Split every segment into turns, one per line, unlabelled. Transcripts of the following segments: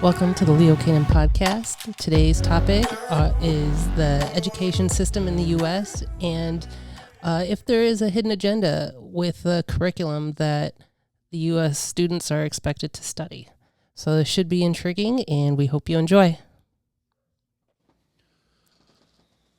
Welcome to the Leo Cannon podcast. Today's topic is the education system in the U.S. and if there is a hidden agenda with the curriculum that the U.S. students are expected to study. So this should be intriguing, and we hope you enjoy.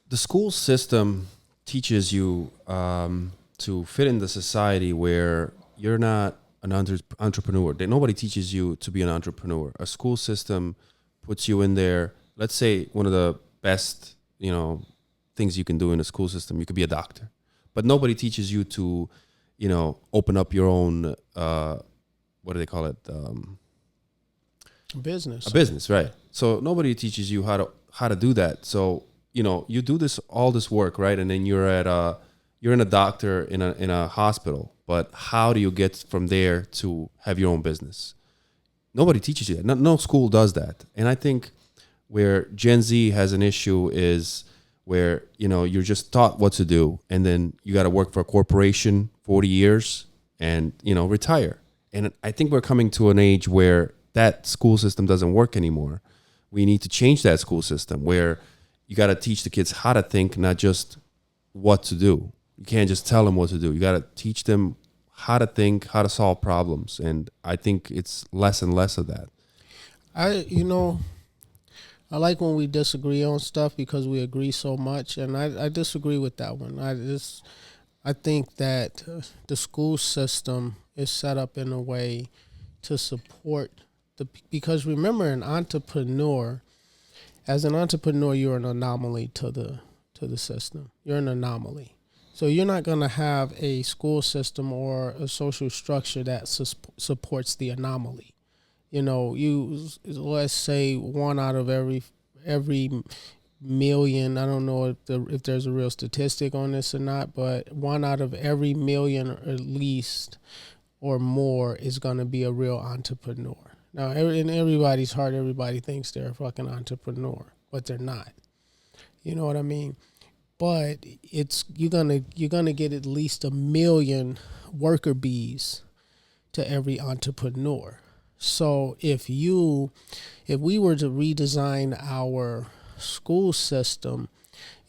The school system teaches you to fit in the society where you're not an entrepreneur. Nobody teaches you to be an entrepreneur. A school system puts you in there. Let's say one of the best, things you can do in a school system, you could be a doctor. But nobody teaches you to, open up your own, what do they call it?
Business.
A business, right. So nobody teaches you how to do that. So, you do all this work, right? And then you're in a doctor in a hospital. But how do you get from there to have your own business? Nobody teaches you that. No school does that. And I think where Gen Z has an issue is where, you're just taught what to do. And then you got to work for a corporation 40 years and, retire. And I think we're coming to an age where that school system doesn't work anymore. We need to change that school system where you got to teach the kids how to think, not just what to do. You can't just tell them what to do. You got to teach them how to think, how to solve problems. And I think it's less and less of that.
I like when we disagree on stuff because we agree so much. And I disagree with that one. I think that the school system is set up in a way to support because remember, as an entrepreneur, you're an anomaly to the system. You're an anomaly. So you're not going to have a school system or a social structure that supports the anomaly. Let's say one out of every million. I don't know if there's a real statistic on this or not, but one out of every million at least or more is going to be a real entrepreneur. Now, in everybody's heart, everybody thinks they're a fucking entrepreneur, but they're not. You know what I mean? But you're gonna get at least 1 million worker bees to every entrepreneur. So if we were to redesign our school system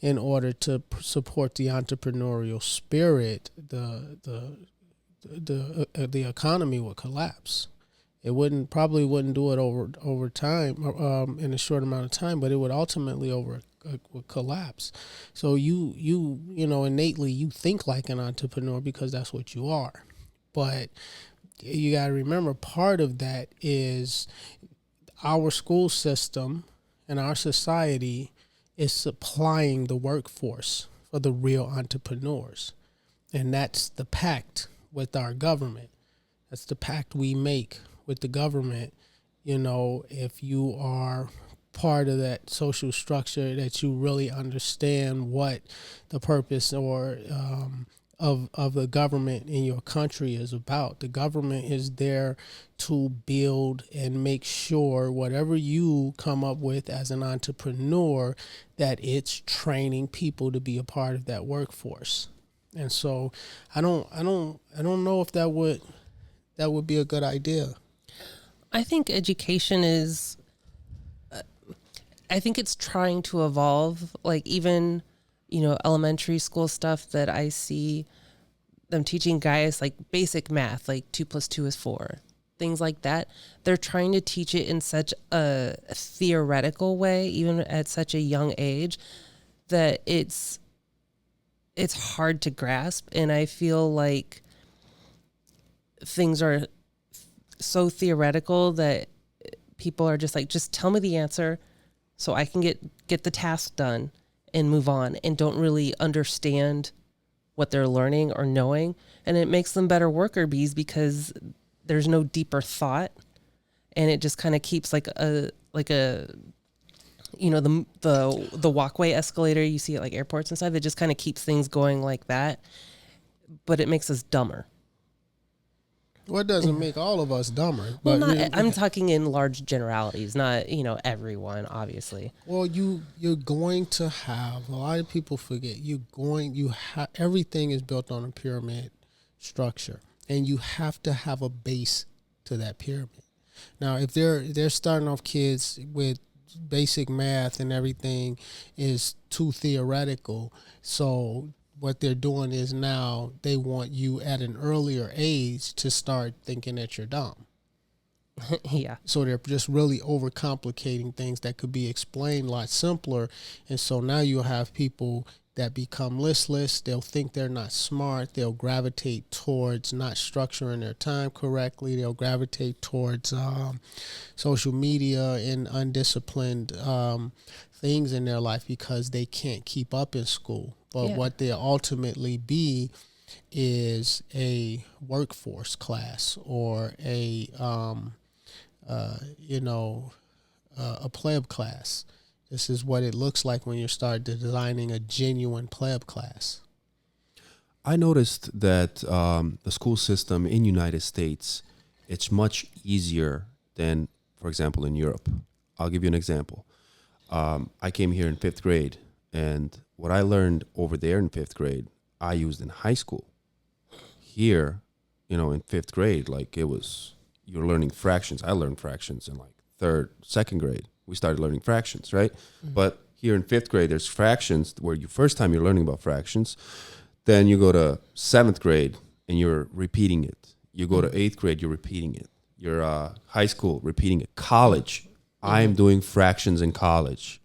in order to support the entrepreneurial spirit, the economy would collapse. It probably wouldn't do it over time in a short amount of time, but it would ultimately would collapse. So you innately you think like an entrepreneur because that's what you are. But you got to remember part of that is our school system and our society is supplying the workforce for the real entrepreneurs. And that's the pact with our government. That's the pact we make with the government. If you are part of that social structure, that you really understand what the purpose or of the government in your country is about. The government is there to build and make sure whatever you come up with as an entrepreneur, that it's training people to be a part of that workforce. And so I don't know if that would be a good idea.
I think education is, I think it's trying to evolve, like even, elementary school stuff that I see them teaching guys like basic math, like 2 + 2 is 4, things like that. They're trying to teach it in such a theoretical way, even at such a young age, that it's hard to grasp. And I feel like things are so theoretical that people are just like, just tell me the answer so I can get the task done and move on, and don't really understand what they're learning or knowing. And it makes them better worker bees because there's no deeper thought, and it just kind of keeps like a the walkway escalator you see at like airports and stuff. It just kind of keeps things going like that, but it makes us dumber.
Well, it doesn't make all of us dumber.
Well,
But
I'm talking in large generalities, not, everyone, obviously.
well, you're going to have a lot of people forget. Everything is built on a pyramid structure, and you have to have a base to that pyramid. Now, if they're starting off kids with basic math and everything is too theoretical, so what they're doing is now they want you at an earlier age to start thinking that you're dumb.
Yeah.
So they're just really overcomplicating things that could be explained a lot simpler. And so now you'll have people that become listless. They'll think they're not smart. They'll gravitate towards not structuring their time correctly. They'll gravitate towards social media and undisciplined things in their life because they can't keep up in school. But what they'll ultimately be is a workforce class or a pleb class. This is what it looks like when you start designing a genuine pleb class.
I noticed that the school system in United States, it's much easier than, for example, in Europe. I'll give you an example. I came here in 5th grade, and what I learned over there in 5th grade, I used in high school. Here, in 5th grade, like you're learning fractions. I learned fractions in like 2nd grade. We started learning fractions, right? Mm-hmm. But here in 5th grade, there's fractions where first time you're learning about fractions. Then you go to 7th grade and you're repeating it. You go to 8th grade, you're repeating it. You're high school, repeating it. College, I'm doing fractions in college.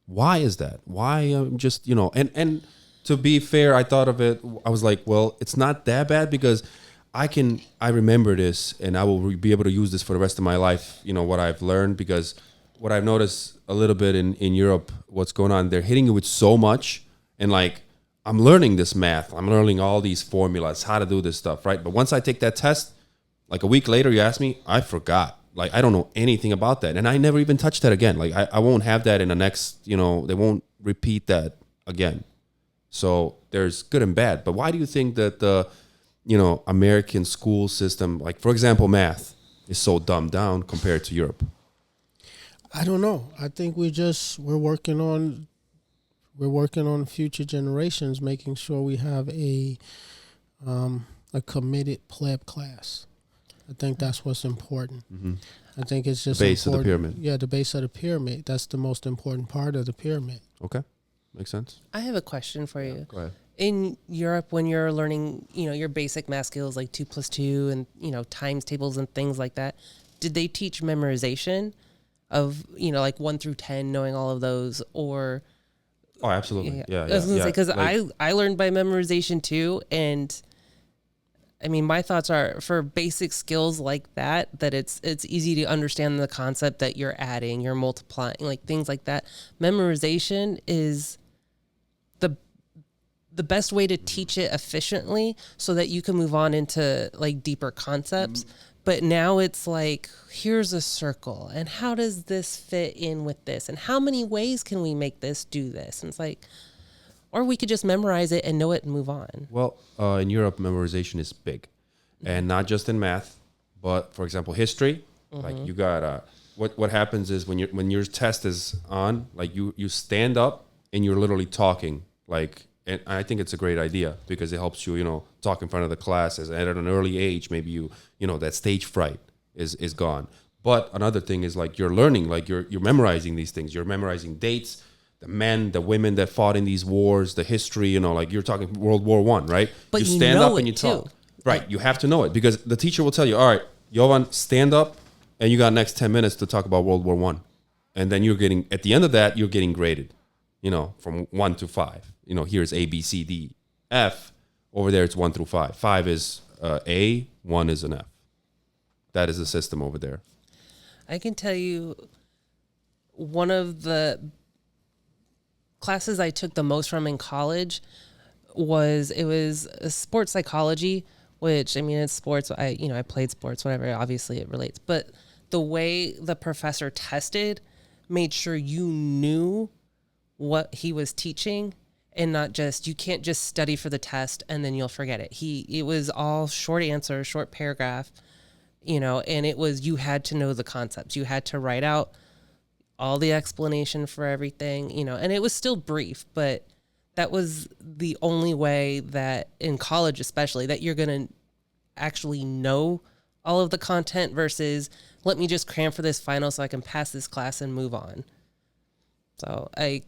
Why is that? Why just, and to be fair, I thought of it. I was like, well, it's not that bad because I remember this and I will be able to use this for the rest of my life, what I've learned, because what I've noticed a little bit in Europe, what's going on, they're hitting you with so much. And like, I'm learning this math. I'm learning all these formulas, how to do this stuff, right? But once I take that test, like a week later, you ask me, I forgot. Like, I don't know anything about that. And I never even touched that again. Like, I won't have that in the next, they won't repeat that again. So there's good and bad. But why do you think that the, American school system, like, for example, math, is so dumbed down compared to Europe?
I don't know. I think we're working on future generations, making sure we have a committed pleb class. I think that's what's important. Mm-hmm. I think it's just
the base important. Of the pyramid.
Yeah, the base of the pyramid. That's the most important part of the pyramid.
Okay, makes sense.
I have a question for you.
Go ahead.
In Europe, when you're learning, your basic math skills like 2 + 2 and times tables and things like that, did they teach memorization of like 1 through 10, knowing all of those, or?
Oh, absolutely. Yeah.
I was gonna say, because I learned by memorization too, and I mean, my thoughts are for basic skills like that it's easy to understand the concept that you're adding, you're multiplying, like things like that. Memorization is the best way to teach it efficiently so that you can move on into like deeper concepts. But now it's like, here's a circle, and how does this fit in with this? And how many ways can we make this do this? And it's like, or we could just memorize it and know it and move on.
Well, in Europe, memorization is big. And not just in math, but for example, history. Mm-hmm. Like you got, what happens is when your test is on, like you stand up and you're literally talking. Like, and I think it's a great idea because it helps you, talk in front of the class at an early age. Maybe that stage fright is gone. But another thing is like you're learning, like you're memorizing these things. You're memorizing dates, the men, the women that fought in these wars, the history. Like you're talking World War I, right?
But
you stand up and you
too.
talk. Right, you have to know it because the teacher will tell you, all right, Jovan, stand up, and you got next 10 minutes to talk about World War I. And then at the end of that, you're getting graded, from 1 to 5. Here's A, B, C, D, F. Over there, it's 1 through 5. 5 is A, 1 is an F. That is the system over there.
I can tell you one of the classes I took the most from in college was sports psychology, which, I mean, it's sports. I played sports, whatever. Obviously, it relates. But the way the professor tested made sure you knew what he was teaching and not just, you can't just study for the test and then you'll forget it. It was all short answer, short paragraph, and it was, you had to know the concepts. You had to write out all the explanation for everything, and it was still brief, but that was the only way that in college, especially, that you're going to actually know all of the content versus let me just cram for this final so I can pass this class and move on. So I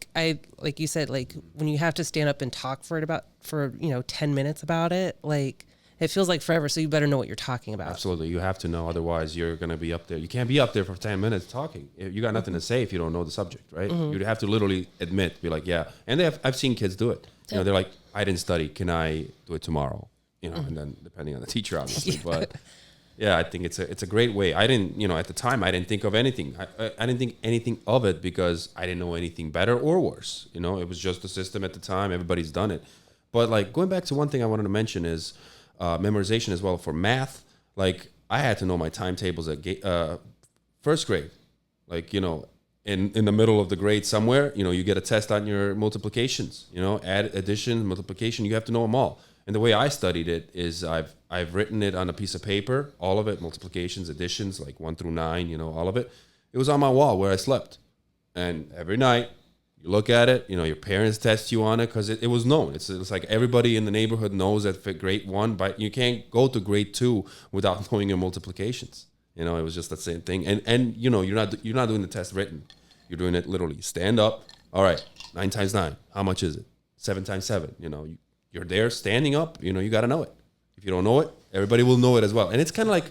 like you said, like when you have to stand up and talk for 10 minutes about it, like it feels like forever. So you better know what you're talking about.
Absolutely. You have to know. Otherwise you're going to be up there. You can't be up there for 10 minutes talking. You got nothing to say if you don't know the subject, right? You'd have to literally be like, yeah. And I've seen kids do it. They're like, I didn't study. Can I do it tomorrow? And then depending on the teacher, obviously, but yeah, I think it's a great way. I didn't, at the time I didn't think of anything. I didn't think anything of it because I didn't know anything better or worse. It was just the system at the time. Everybody's done it. But like going back to one thing I wanted to mention is memorization as well for math. Like I had to know my timetables at first grade. Like, in the middle of the grade somewhere, you get a test on your multiplications, add, addition, multiplication, you have to know them all. And the way I studied it is I've written it on a piece of paper, all of it, multiplications, additions, like 1 through 9, all of it. It was on my wall where I slept. And every night you look at it, your parents test you on it because it was known. It's like everybody in the neighborhood knows that for grade 1, but you can't go to grade 2 without knowing your multiplications. It was just the same thing. And you're not doing the test written. You're doing it literally. Stand up. All right, 9 times 9. How much is it? 7 times 7. You're there standing up. You got to know it. If you don't know it, everybody will know it as well. And it's kind of like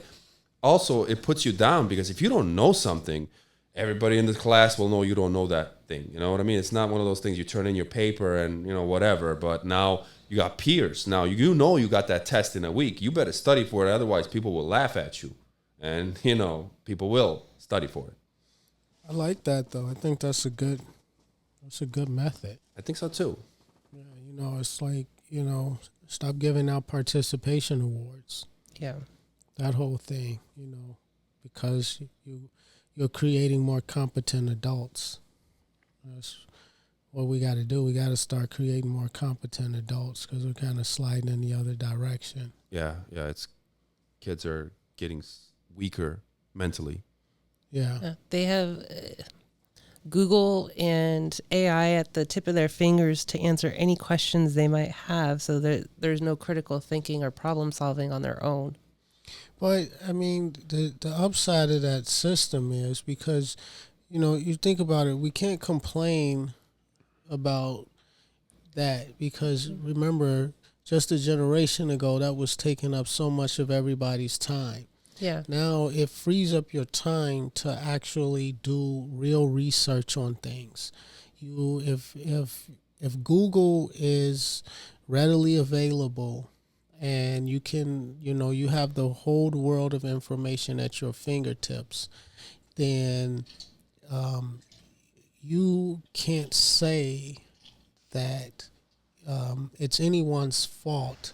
also it puts you down because if you don't know something, everybody in the class will know you don't know that thing. You know what I mean? It's not one of those things you turn in your paper and, whatever. But now you got peers. Now you got that test in a week. You better study for it. Otherwise, people will laugh at you. And, people will study for it.
I like that, though. I think that's a good method.
I think so, too.
Yeah, it's like, stop giving out participation awards.
Yeah.
That whole thing, because you're creating more competent adults. That's what we got to do. We got to start creating more competent adults because we're kind of sliding in the other direction.
Yeah. Kids are getting weaker mentally.
Yeah.
They have Google and AI at the tip of their fingers to answer any questions they might have, so there's no critical thinking or problem solving on their own.
But, I mean, the upside of that system is because, you think about it, we can't complain about that because, remember, just a generation ago, that was taking up so much of everybody's time.
Yeah.
Now it frees up your time to actually do real research on things. If Google is readily available and you can, you have the whole world of information at your fingertips, then you can't say that it's anyone's fault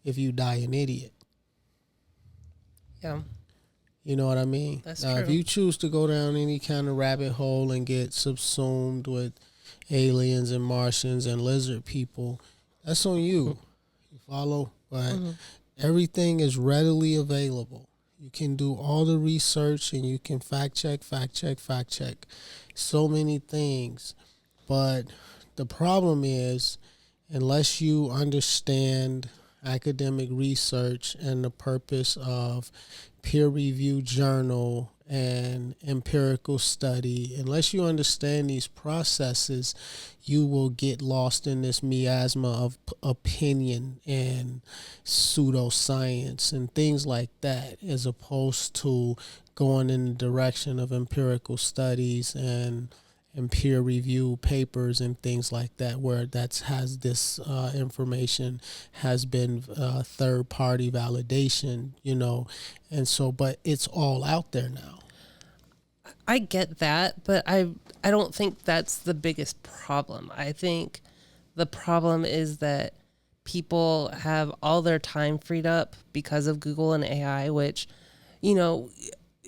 if you die an idiot.
Yeah.
You know what I mean?
That's
now,
true.
If you choose to go down any kind of rabbit hole and get subsumed with aliens and Martians and lizard people, that's on you. You follow? But everything is readily available. You can do all the research and you can fact check. So many things. But the problem is, unless you understand academic research and the purpose of peer-reviewed journal and empirical study, unless you understand these processes, you will get lost in this miasma of opinion and pseudoscience and things like that, as opposed to going in the direction of empirical studies and peer review papers and things like that, where has this information has been third party validation, and so, but it's all out there now.
I get that, but I don't think that's the biggest problem. I think the problem is that people have all their time freed up because of Google and AI, which,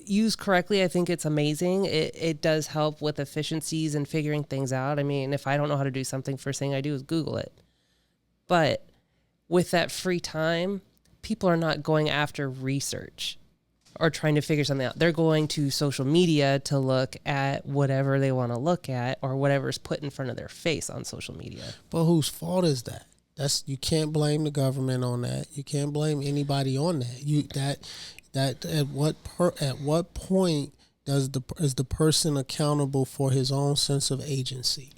used correctly, I think it's amazing. It does help with efficiencies and figuring things out. I mean, if I don't know how to do something, first thing I do is Google it. But with that free time, people are not going after research or trying to figure something out. They're going to social media to look at whatever they want to look at or whatever's put in front of their face on social media.
But whose fault is that? You can't blame the government on that. You can't blame anybody on that. At what point is the person accountable for his own sense of agency?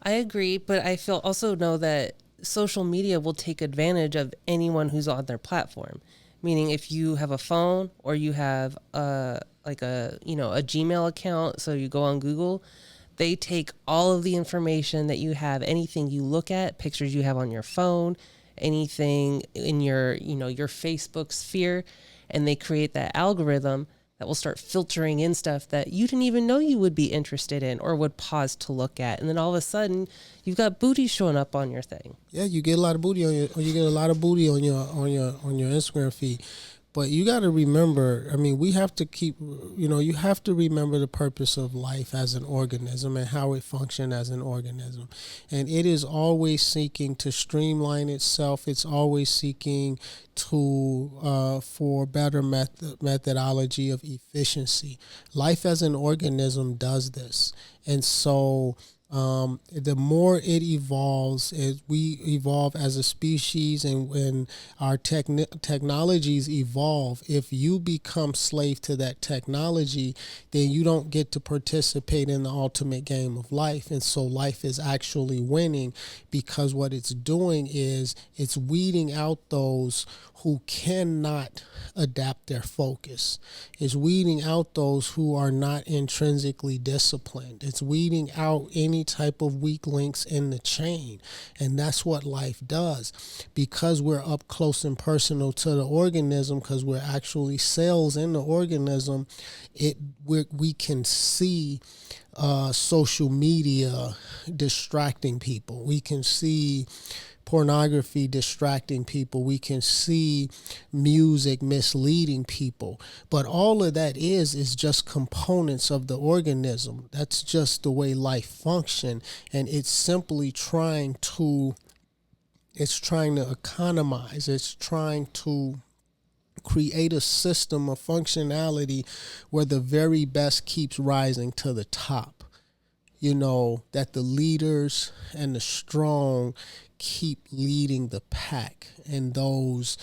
I agree, but I also know that social media will take advantage of anyone who's on their platform. Meaning, if you have a phone or you have a Gmail account, so you go on Google, they take all of the information that you have, anything you look at, pictures you have on your phone, anything in your Facebook sphere, and they create that algorithm that will start filtering in stuff that you didn't even know you would be interested in or would pause to look at. And then all of a sudden you've got booty showing up on your thing.
Yeah, you get a lot of booty on your Instagram feed. But you got to remember, I mean, we have to keep, you have to remember the purpose of life as an organism and how it functions as an organism. And it is always seeking to streamline itself. It's always seeking for better methodology of efficiency. Life as an organism does this. And so the more it evolves, as we evolve as a species, and when our technologies evolve, if you become slave to that technology, then you don't get to participate in the ultimate game of life. And so life is actually winning, because what it's doing is it's weeding out those who cannot adapt their focus. It's weeding out those who are not intrinsically disciplined. It's weeding out any type of weak links in the chain. And that's what life does. Because we're up close and personal to the organism, because we're actually cells in the organism, we can see social media distracting people. We can see pornography distracting people. We can see music misleading people. But all of that is just components of the organism. That's just the way life functions. And it's simply trying to economize. It's trying to create a system of functionality where the very best keeps rising to the top. That the leaders and the strong keep leading the pack. And those,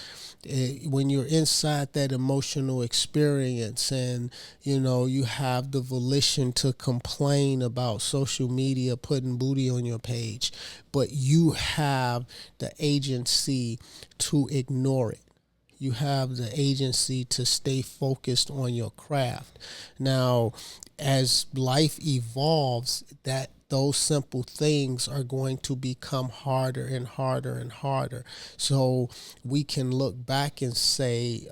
when you're inside that emotional experience and, you have the volition to complain about social media putting booty on your page, but you have the agency to ignore it. You have the agency to stay focused on your craft. Now, as life evolves, those simple things are going to become harder and harder and harder. So we can look back and say,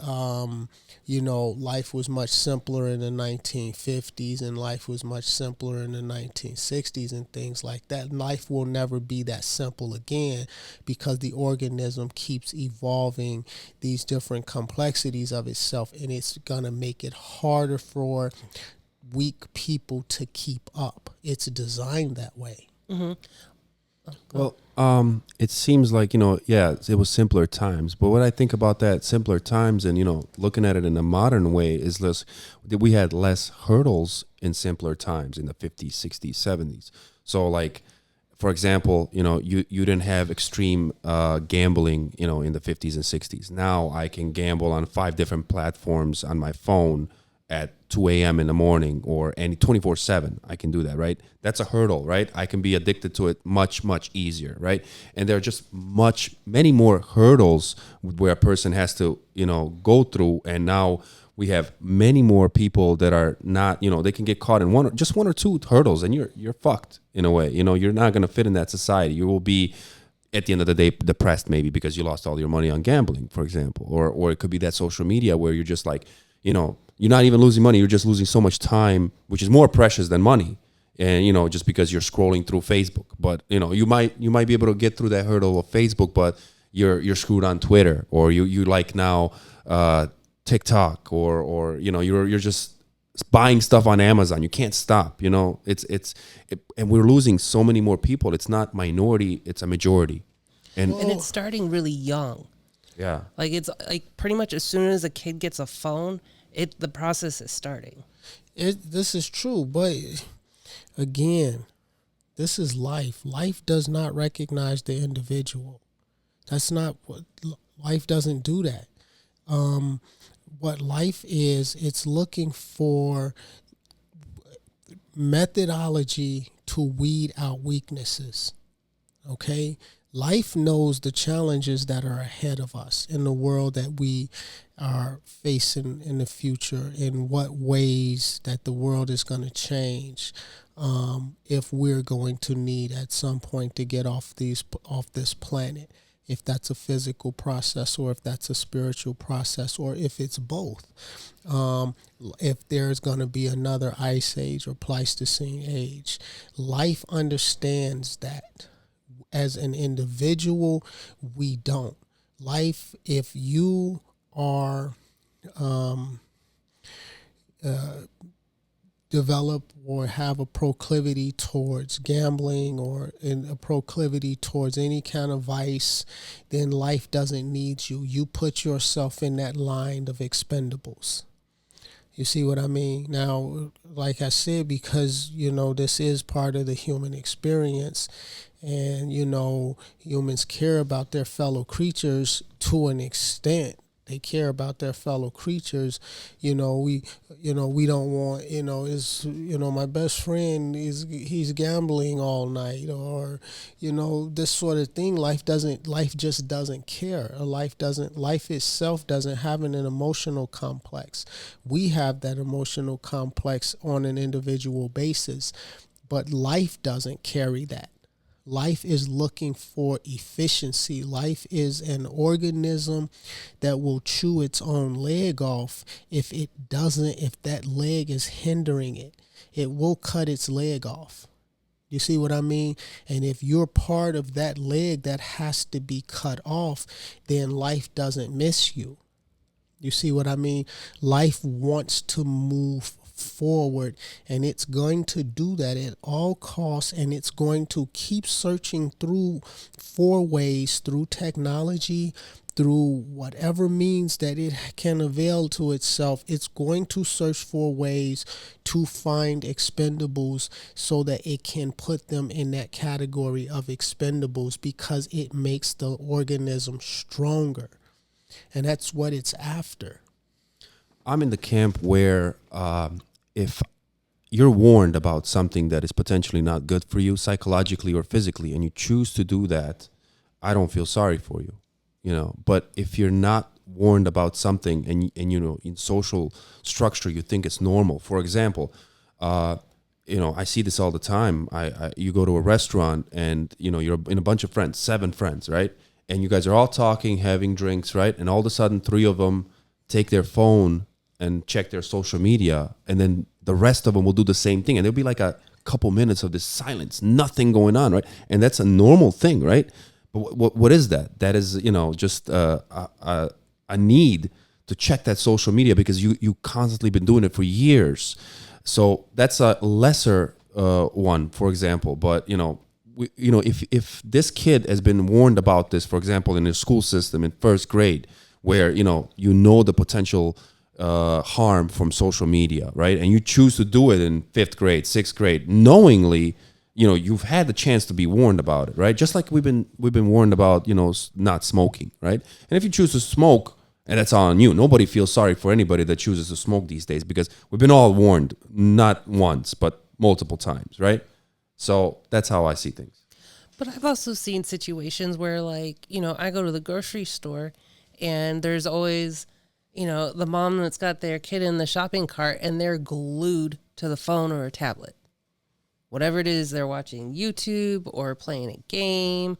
life was much simpler in the 1950s and life was much simpler in the 1960s and things like that. Life will never be that simple again, because the organism keeps evolving these different complexities of itself, and it's going to make it harder for weak people to keep up. It's designed that way.
Mm-hmm.
Well, it seems like, it was simpler times. But what I think about that simpler times and, looking at it in a modern way is that we had less hurdles in simpler times in the 50s, 60s, 70s. So like, for example, you didn't have extreme gambling, in the 50s and 60s. Now I can gamble on 5 different platforms on my phone at 2 a.m. in the morning or any 24/7. I can do that, right? That's a hurdle, right? I can be addicted to it much, much easier, right? And there are just many more hurdles where a person has to, go through. And now we have many more people that are not, they can get caught in one or two hurdles, and you're fucked in a way. You're not going to fit in that society. You will be, at the end of the day, depressed maybe because you lost all your money on gambling, for example. Or it could be that social media where you're just like, you're not even losing money. You're just losing so much time, which is more precious than money. And, just because you're scrolling through Facebook. But, you might be able to get through that hurdle of Facebook, but you're screwed on Twitter, or you like now TikTok, or you're just buying stuff on Amazon. You can't stop. And we're losing so many more people. It's not minority; it's a majority. And
it's starting really young.
yeah,
Like it's like pretty much as soon as a kid gets a phone, the process is starting.
This is true, but again, this is life. Life does not recognize the individual. That's not what life doesn't do that. What life is, it's looking for methodology to weed out weaknesses. Okay? Life knows the challenges that are ahead of us in the world that we are facing in the future, in what ways that the world is going to change, if we're going to need at some point to get off this planet, if that's a physical process or if that's a spiritual process or if it's both. If there's going to be another ice age or Pleistocene age, life understands that. As an individual, we don't. Life, if you are develop or have a proclivity towards gambling or a proclivity towards any kind of vice, then life doesn't need you. You put yourself in that line of expendables. You see what I mean? Now, like I said, because, this is part of the human experience, and, humans care about their fellow creatures to an extent. They care about their fellow creatures. We don't want, my best friend he's gambling all night, or, this sort of thing. Life just doesn't care. Life itself doesn't have an emotional complex. We have that emotional complex on an individual basis, but life doesn't carry that. Life is looking for efficiency. Life is an organism that will chew its own leg off if that leg is hindering it. It will cut its leg off. You see what I mean? And if you're part of that leg that has to be cut off, then life doesn't miss you. You see what I mean? Life wants to move forward, and it's going to do that at all costs, and it's going to keep searching for ways, through technology, through whatever means that it can avail to itself. It's going to search for ways to find expendables so that it can put them in that category of expendables, because it makes the organism stronger, and that's what it's after.
I'm in the camp where if you're warned about something that is potentially not good for you psychologically or physically, and you choose to do that, I don't feel sorry for you, But if you're not warned about something and in social structure you think it's normal, for example, I see this all the time. You go to a restaurant and you're in a bunch of friends, 7 friends, right? And you guys are all talking, having drinks, right? And all of a sudden 3 of them take their phone and check their social media, and then the rest of them will do the same thing, and there'll be like a couple minutes of this silence, nothing going on, right? And that's a normal thing, right? But what is that? That is, just a need to check that social media because you constantly been doing it for years. So that's a lesser one, for example. But if this kid has been warned about this, for example, in the school system in first grade, where the potential harm from social media, right? And you choose to do it in 5th grade, 6th grade, knowingly, you've had the chance to be warned about it, right? Just like we've been warned about, not smoking, right? And if you choose to smoke, and that's on you. Nobody feels sorry for anybody that chooses to smoke these days, because we've been all warned, not once, but multiple times, right? So that's how I see things.
But I've also seen situations where, I go to the grocery store and there's always, the mom that's got their kid in the shopping cart and they're glued to the phone or a tablet. Whatever it is, they're watching YouTube or playing a game,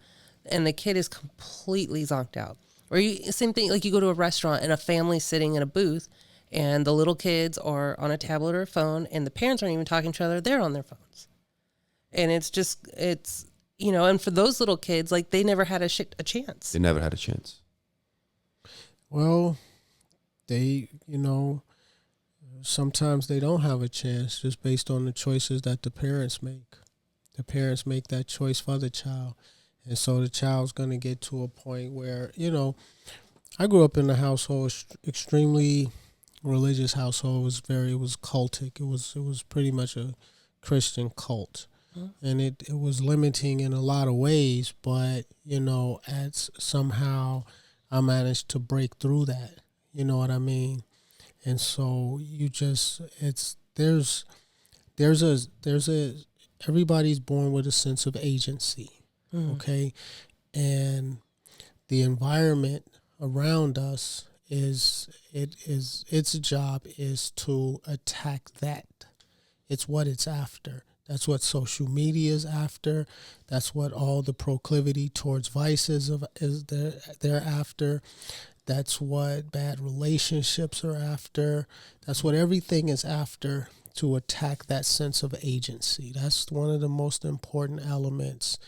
and the kid is completely zonked out. Or same thing, like you go to a restaurant and a family's sitting in a booth and the little kids are on a tablet or a phone and the parents aren't even talking to each other. They're on their phones. And it's and for those little kids, they never had a chance.
They never had a chance.
Well, they, sometimes they don't have a chance just based on the choices that the parents make. The parents make that choice for the child. And so the child's going to get to a point where, I grew up in a household, extremely religious household. It was cultic. It was pretty much a Christian cult. And it was limiting in a lot of ways, but, as somehow I managed to break through that. You know what I mean? And so there's everybody's born with a sense of agency. Okay. And the environment around us its job is to attack that. It's what it's after. That's what social media is after. That's what all the proclivity towards vices they're after. That's what bad relationships are after. That's what everything is after, to attack that sense of agency. That's one of the most important elements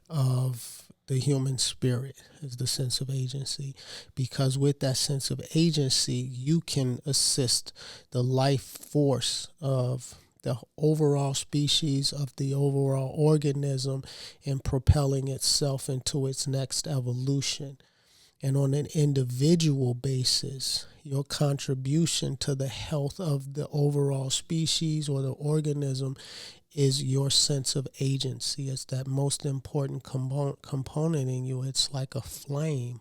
of the human spirit, is the sense of agency. Because with that sense of agency, you can assist the life force of the overall species, of the overall organism, in propelling itself into its next evolution. And on an individual basis, your contribution to the health of the overall species or the organism is your sense of agency. It's that most important component in you. It's like a flame.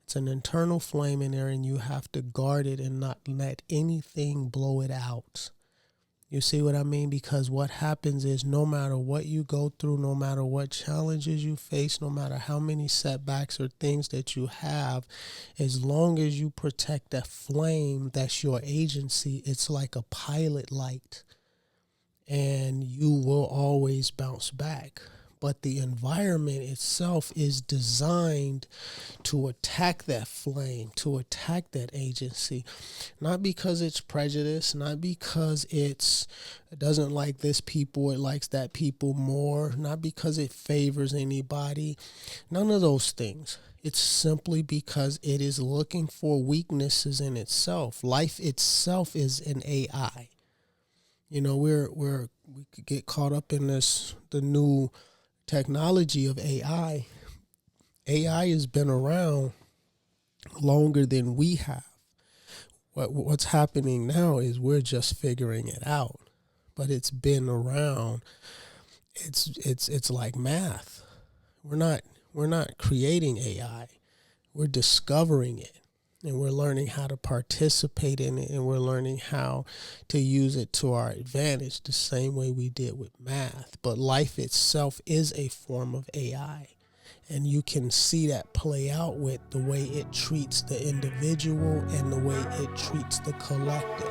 It's an internal flame in there, and you have to guard it and not let anything blow it out. You see what I mean? Because what happens is, no matter what you go through, no matter what challenges you face, no matter how many setbacks or things that you have, as long as you protect that flame, that's your agency. It's like a pilot light, and you will always bounce back. But the environment itself is designed to attack that flame, to attack that agency. Not because it's prejudice, not because it doesn't like this people, it likes that people more, not because it favors anybody. None of those things. It's simply because it is looking for weaknesses in itself. Life itself is an AI. We could get caught up in the new technology of AI. AI has been around longer than we have. What's happening now is we're just figuring it out, but it's been around. It's like math. We're not creating AI. We're discovering it, and we're learning how to participate in it, and we're learning how to use it to our advantage the same way we did with math. But life itself is a form of AI, and you can see that play out with the way it treats the individual and the way it treats the collective.